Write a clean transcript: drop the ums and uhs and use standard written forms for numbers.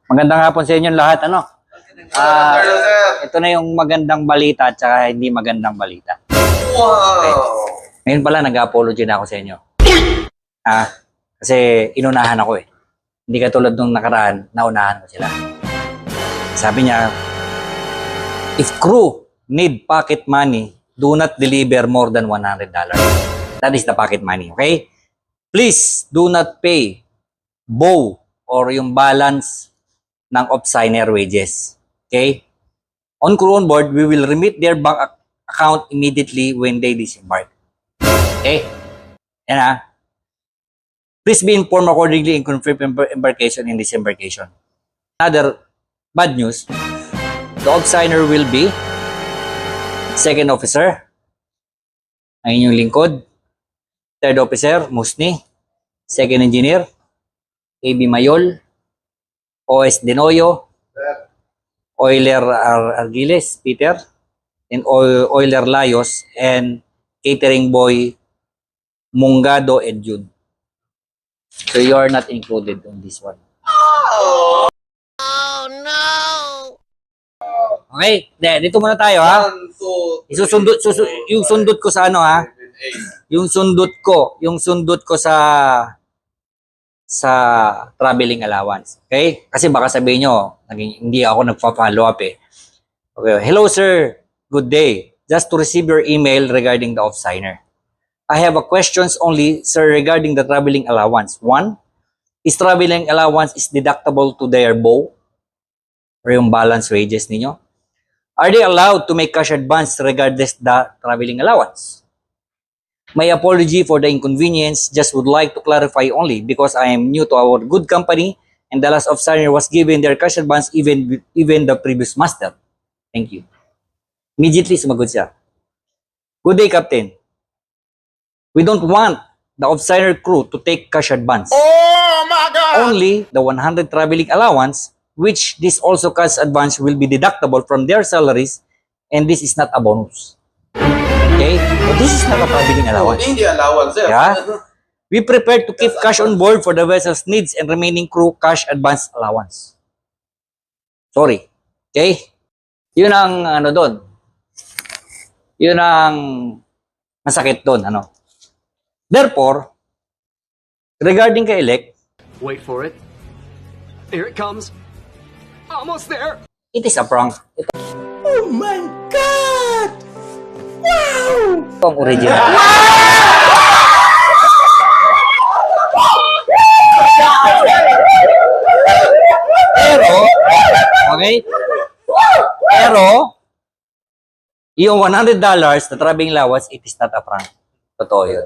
Magandang hapon sa inyo lahat. Ito na yung magandang balita at saka hindi magandang balita. Okay. Ngayon pala, nag-apology na ako sa inyo. Kasi inunahan ako eh. Hindi katulad nung nakaraan, naunahan ko sila. Sabi niya, if crew need pocket money, do not deliver more than $100. That is the pocket money, okay? Please do not pay bow or yung balance ng off-signer wages. Okay? On crew on board, we will remit their bank account immediately when they disembark. Okay? Yan Please be informed accordingly and confirm embarkation and disembarkation. Another bad news, the off-signer will be second officer, ang inyong lingkod, third officer, Musni, second engineer, AB Mayol, OS Denoyo, Euler Argiles, Peter, and Euler Layos, and catering boy Mungado and Jude. So you are not included on this one. Oh no! Okay, dito muna tayo yung sundot ko sa yung sundot ko sa traveling allowance. Okay? Kasi baka sabihin nyo, hindi ako nagpa-follow up eh. Okay. Hello sir, good day. Just to receive your email regarding the off-signer. I have a questions only, sir, regarding the traveling allowance. One, is traveling allowance is deductible to their bow? Or yung balance wages ninyo? Are they allowed to make cash advance regardless the traveling allowance? My apology for the inconvenience, just would like to clarify only because I am new to our good company and the last off-signer was given their cash advance even the previous master. Thank you. Immediately sumagot siya. Good day, Captain. We don't want the off-signer crew to take cash advance. Oh my God! Only the 100 traveling allowance, which this also cash advance will be deductible from their salaries, and this is not a bonus. Okay? But this is not a traveling allowance. Hindi allowance, sir. Yeah? We prepare to keep cash on board for the vessel's needs and remaining crew cash advance allowance. Sorry. Okay? Yun ang doon. Yun ang masakit doon, Therefore, regarding kay Elec, wait for it. Here it comes. Almost there. it is a prank. Oh my God! Wow! Ito ang original. Pero, yung $100 na traveling allowance, it is not a prank. Totoo yun.